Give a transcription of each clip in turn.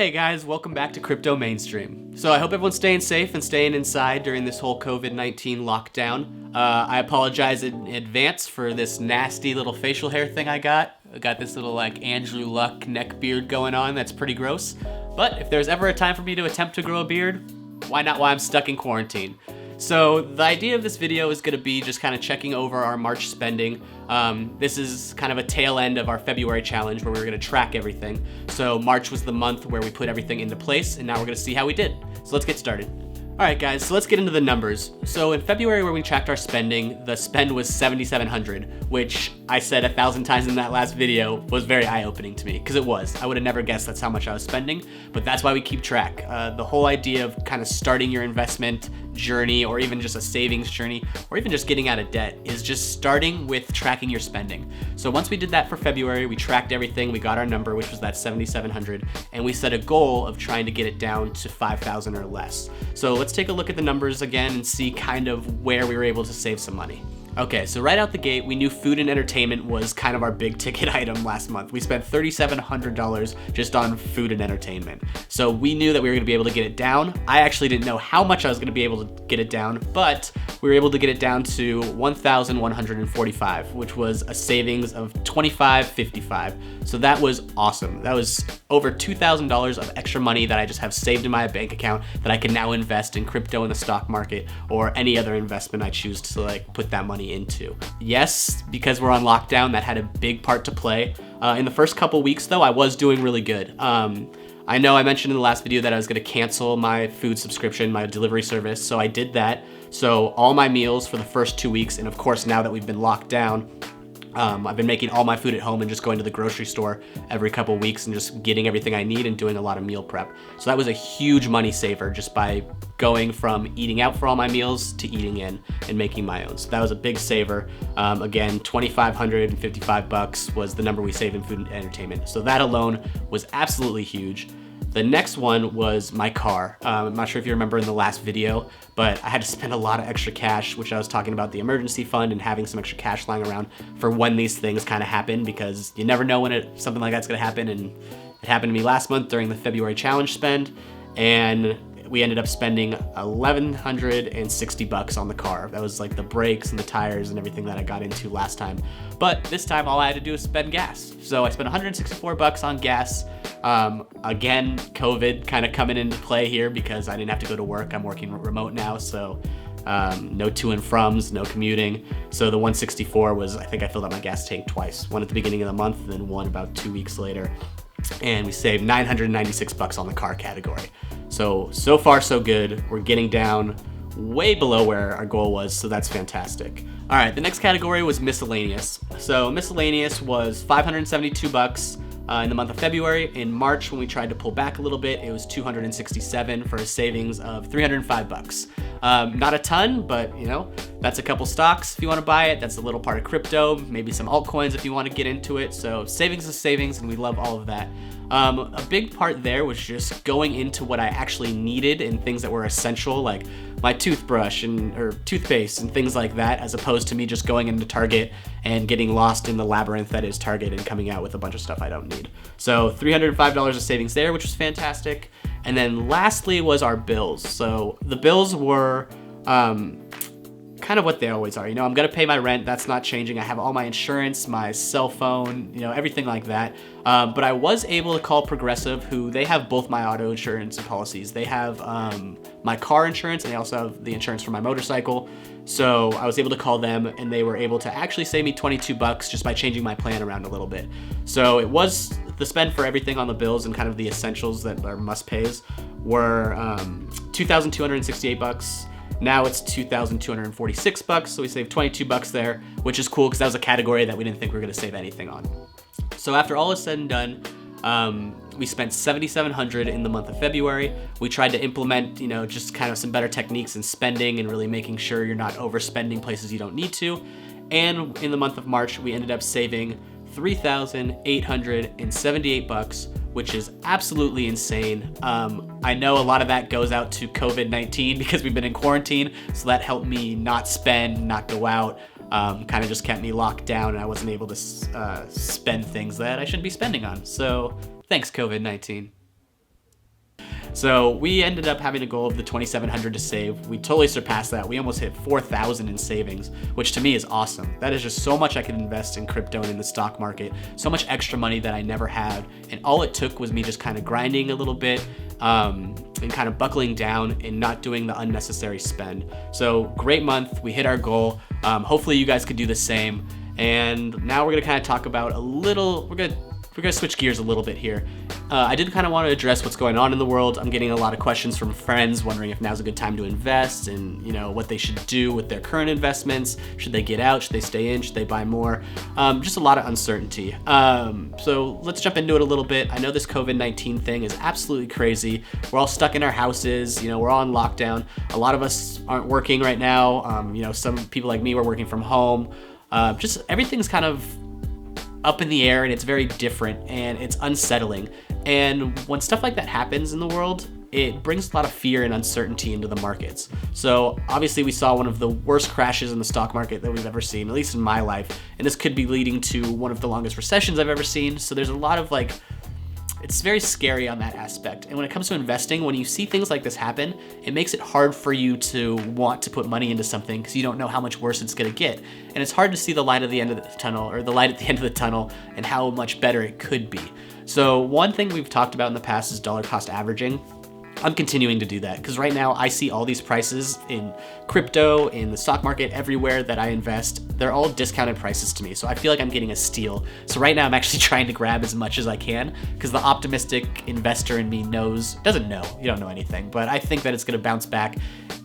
Hey guys, welcome back to Crypto Mainstream. So I hope everyone's staying safe and staying inside during this whole COVID-19 lockdown. I apologize in advance for this nasty little facial hair thing I got. I got this little like Andrew Luck neck beard going on that's pretty gross. But if there's ever a time for me to attempt to grow a beard, why not while I'm stuck in quarantine? So the idea of this video is going to be just kind of checking over our March spending. This is kind of a tail end of our February challenge where we were going to track everything. So March was the month where we put everything into place, and now we're going to see how we did. So let's get started. All right, guys, so let's get into the numbers. So in February, where we tracked our spending, the spend was $7,700, which I said 1,000 times in that last video was very eye-opening to me, because it was. I would have never guessed that's how much I was spending, but that's why we keep track. The whole idea of kind of starting your investment journey, or even just a savings journey, or even just getting out of debt, is just starting with tracking your spending. So once we did that for February, we tracked everything, we got our number, which was that $7,700, and we set a goal of trying to get it down to $5,000 or less. So let's take a look at the numbers again and see kind of where we were able to save some money. Okay, so right out the gate, we knew food and entertainment was kind of our big ticket item last month. We spent $3,700 just on food and entertainment. So we knew that we were gonna be able to get it down. I actually didn't know how much I was gonna be able to get it down, but we were able to get it down to $1,145, which was a savings of $2,555. So that was awesome. That was over $2,000 of extra money that I just have saved in my bank account that I can now invest in crypto in the stock market or any other investment I choose to like put that money into. Yes, because we're on lockdown, that had a big part to play. In the first couple weeks though, I was doing really good. I know I mentioned in the last video that I was gonna cancel my food subscription, my delivery service, so I did that. So all my meals for the first 2 weeks, and of course now that we've been locked down, I've been making all my food at home and just going to the grocery store every couple weeks and just getting everything I need and doing a lot of meal prep. So that was a huge money saver just by going from eating out for all my meals to eating in and making my own. So that was a big saver. Again, $2,555 was the number we saved in food and entertainment. So that alone was absolutely huge. The next one was my car. I'm not sure if you remember in the last video, but I had to spend a lot of extra cash, which I was talking about the emergency fund and having some extra cash lying around for when these things kind of happen, because you never know when something like that's gonna happen. And it happened to me last month during the February challenge spend, and we ended up spending $1,160 on the car. That was like the brakes and the tires and everything that I got into last time. But this time all I had to do was spend gas. So I spent $164 on gas. Again, COVID kind of coming into play here because I didn't have to go to work. I'm working remote now, so no to and froms, no commuting. So the 164 was, I think I filled up my gas tank twice. One at the beginning of the month, and then one about 2 weeks later. And we saved $996 on the car category. So far so good. We're getting down way below where our goal was, so that's fantastic. All right, the next category was miscellaneous. So miscellaneous was $572 in the month of February. In March, when we tried to pull back a little bit, it was $267 for a savings of $305. Not a ton, but you know, that's a couple stocks if you want to buy it. That's a little part of crypto, maybe some altcoins if you want to get into it. So savings is savings, and we love all of that. A big part there was just going into what I actually needed and things that were essential, like my toothbrush or toothpaste and things like that, as opposed to me just going into Target and getting lost in the labyrinth that is Target and coming out with a bunch of stuff I don't need. So $305 of savings there, which was fantastic. And then lastly was our bills. So the bills were kind of what they always are. You know, I'm gonna pay my rent, that's not changing. I have all my insurance, my cell phone, you know, everything like that. But I was able to call Progressive, who they have both my auto insurance policies. They have my car insurance, and they also have the insurance for my motorcycle. So I was able to call them, and they were able to actually save me $22 just by changing my plan around a little bit. So it was the spend for everything on the bills and kind of the essentials that are must-pays were $2,268. Now it's $2,246, so we saved $22 there, which is cool because that was a category that we didn't think we were gonna save anything on. So after all is said and done, we spent $7,700 in the month of February. We tried to implement, you know, just kind of some better techniques in spending and really making sure you're not overspending places you don't need to. And in the month of March, we ended up saving $3,878, which is absolutely insane. I know a lot of that goes out to COVID-19 because we've been in quarantine, so that helped me not spend, not go out, kind of just kept me locked down, and I wasn't able to spend things that I shouldn't be spending on. So thanks, COVID-19. So we ended up having a goal of the 2,700 to save. We totally surpassed that. We almost hit 4,000 in savings, which to me is awesome. That is just so much I could invest in crypto and in the stock market, so much extra money that I never had. And all it took was me just kind of grinding a little bit, and kind of buckling down and not doing the unnecessary spend. So great month, we hit our goal. Hopefully you guys could do the same. And now we're gonna kind of talk about we're gonna switch gears a little bit here. I did kind of want to address what's going on in the world. I'm getting a lot of questions from friends wondering if now's a good time to invest and what they should do with their current investments. Should they get out? Should they stay in? Should they buy more? Just a lot of uncertainty. So let's jump into it a little bit. I know this COVID-19 thing is absolutely crazy. We're all stuck in our houses. We're all in lockdown. A lot of us aren't working right now. Some people like me were working from home. Just everything's kind of up in the air and it's very different and it's unsettling. And when stuff like that happens in the world, it brings a lot of fear and uncertainty into the markets. So obviously we saw one of the worst crashes in the stock market that we've ever seen, at least in my life. And this could be leading to one of the longest recessions I've ever seen. So there's a lot of it's very scary on that aspect. And when it comes to investing, when you see things like this happen, it makes it hard for you to want to put money into something because you don't know how much worse it's gonna get. And it's hard to see the light at the end of the tunnel, or the light at the end of the tunnel, and how much better it could be. So one thing we've talked about in the past is dollar cost averaging. I'm continuing to do that because right now I see all these prices in crypto, in the stock market, everywhere that I invest. They're all discounted prices to me. So I feel like I'm getting a steal. So right now I'm actually trying to grab as much as I can because the optimistic investor in me doesn't know, you don't know anything, but I think that it's going to bounce back.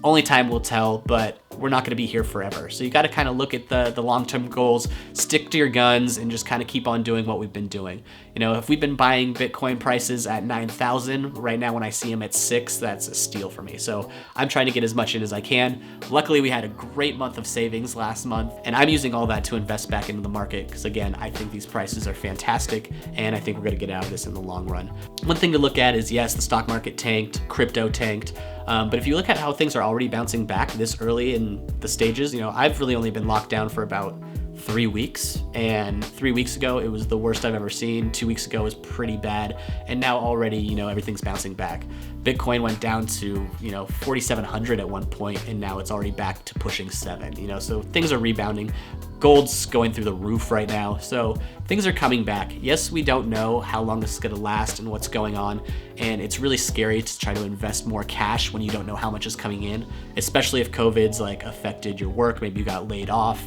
Only time will tell, but we're not going to be here forever. So you got to kind of look at the long-term goals, stick to your guns, and just kind of keep on doing what we've been doing. If we've been buying Bitcoin prices at 9,000, right now when I see them at 6, that's a steal for me. So I'm trying to get as much in as I can. Luckily, we had a great month of savings last month, and I'm using all that to invest back into the market because, again, I think these prices are fantastic, and I think we're going to get out of this in the long run. One thing to look at is, yes, the stock market tanked, crypto tanked, but if you look at how things are already bouncing back this early in the stages, I've really only been locked down for about 3 weeks, and 3 weeks ago it was the worst I've ever seen. 2 weeks ago was pretty bad, and now already everything's bouncing back. Bitcoin went down to 4,700 at one point, and now it's already back to pushing 7. So things are rebounding. Gold's going through the roof right now, so things are coming back. Yes, we don't know how long this is going to last and what's going on, and it's really scary to try to invest more cash when you don't know how much is coming in, especially if COVID's affected your work. Maybe you got laid off,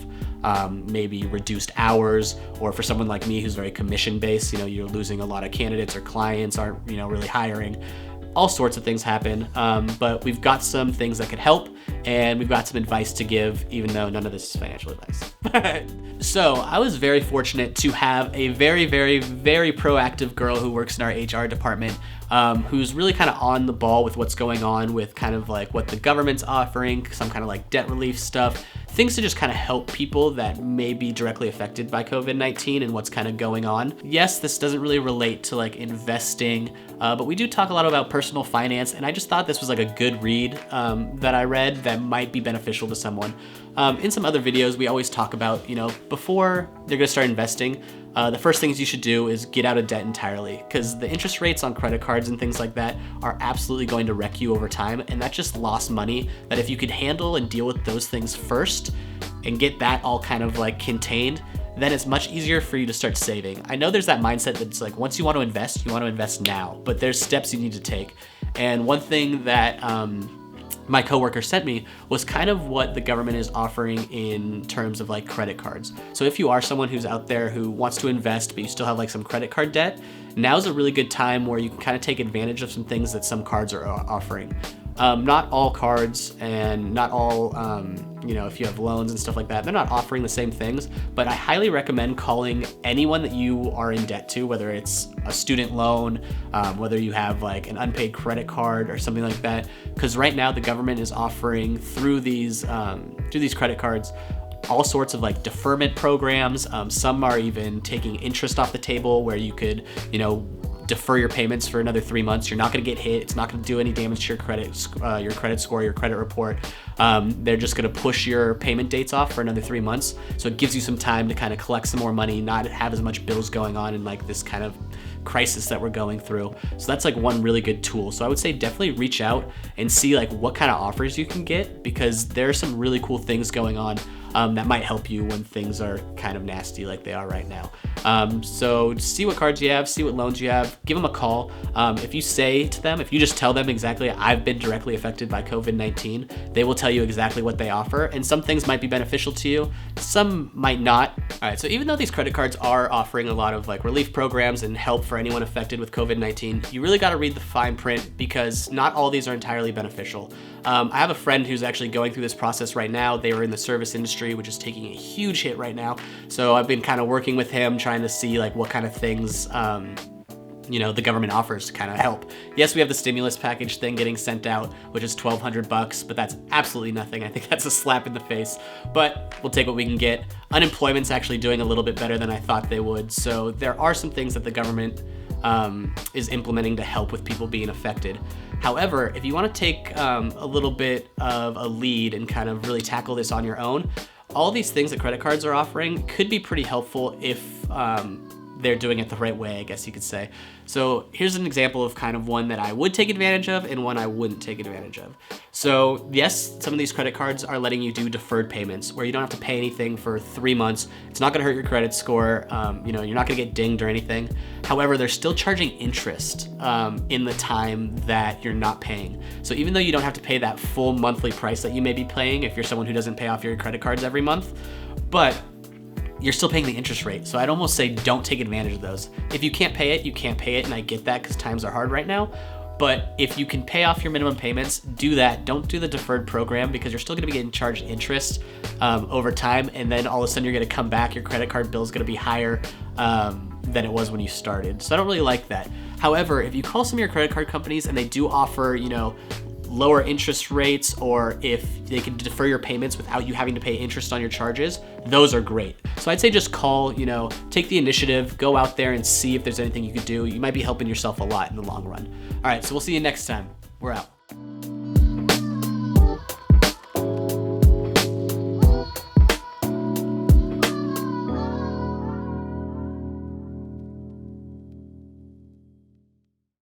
maybe reduced hours, or for someone like me who's very commission based, you're losing a lot of candidates or clients aren't really hiring. All sorts of things happen, but we've got some things that could help, and we've got some advice to give, even though none of this is financial advice. So I was very fortunate to have a very, very, very proactive girl who works in our HR department, who's really kind of on the ball with what's going on with kind of what the government's offering, some kind of debt relief stuff, things to just kind of help people that may be directly affected by COVID-19 and what's kind of going on. Yes, this doesn't really relate to investing, but we do talk a lot about personal finance, and I just thought this was a good read that I read that might be beneficial to someone. In some other videos, we always talk about, before they're gonna start investing, the first things you should do is get out of debt entirely, because the interest rates on credit cards and things like that are absolutely going to wreck you over time, and that's just lost money that if you could handle and deal with those things first and get that all kind of contained, then it's much easier for you to start saving. I know there's that mindset that's once you want to invest now, but there's steps you need to take. And one thing that my coworker sent me was kind of what the government is offering in terms of credit cards. So if you are someone who's out there who wants to invest, but you still have some credit card debt, now's a really good time where you can kind of take advantage of some things that some cards are offering. Not all cards and not all, if you have loans and stuff like that, they're not offering the same things, but I highly recommend calling anyone that you are in debt to, whether it's a student loan, whether you have an unpaid credit card or something like that, because right now the government is offering through these credit cards all sorts of deferment programs. Some are even taking interest off the table where you could, defer your payments for another 3 months. You're not going to get hit. It's not going to do any damage to your credit score, your credit report. They're just going to push your payment dates off for another 3 months. So it gives you some time to kind of collect some more money, not have as much bills going on in this kind of crisis that we're going through. So that's like one really good tool. So I would say definitely reach out and see like what kind of offers you can get, because there are some really cool things going on that might help you when things are kind of nasty like they are right now. So see what cards you have, see what loans you have, give them a call. If you say to them, if you just tell them exactly, I've been directly affected by COVID-19, they will tell you exactly what they offer. And some things might be beneficial to you, some might not. All right, so even though these credit cards are offering a lot of like relief programs and help for anyone affected with COVID-19, you really got to read the fine print, because not all these are entirely beneficial. I have a friend who's actually going through this process right now. They were in the service industry, which is taking a huge hit right now. So I've been kind of working with him, trying to see like what kind of things the government offers to kind of help. Yes, we have the stimulus package thing getting sent out, which is $1,200, but that's absolutely nothing. I think that's a slap in the face, but we'll take what we can get. Unemployment's actually doing a little bit better than I thought they would. So there are some things that the government is implementing to help with people being affected. However, if you want to take a little bit of a lead and kind of really tackle this on your own, all these things that credit cards are offering could be pretty helpful if they're doing it the right way, I guess you could say. So here's an example of kind of one that I would take advantage of and one I wouldn't take advantage of. So yes, some of these credit cards are letting you do deferred payments where you don't have to pay anything for 3 months. It's not gonna hurt your credit score. You're not gonna get dinged or anything. However, they're still charging interest in the time that you're not paying. So even though you don't have to pay that full monthly price that you may be paying if you're someone who doesn't pay off your credit cards every month, but you're still paying the interest rate. So I'd almost say don't take advantage of those. If you can't pay it, you can't pay it, and I get that because times are hard right now. But if you can pay off your minimum payments, do that. Don't do the deferred program, because you're still gonna be getting charged interest over time, and then all of a sudden you're gonna come back, your credit card bill is gonna be higher than it was when you started. So I don't really like that. However, if you call some of your credit card companies and they do offer, lower interest rates, or if they can defer your payments without you having to pay interest on your charges, those are great. So I'd say just call, take the initiative, go out there and see if there's anything you could do. You might be helping yourself a lot in the long run. All right, so we'll see you next time. We're out.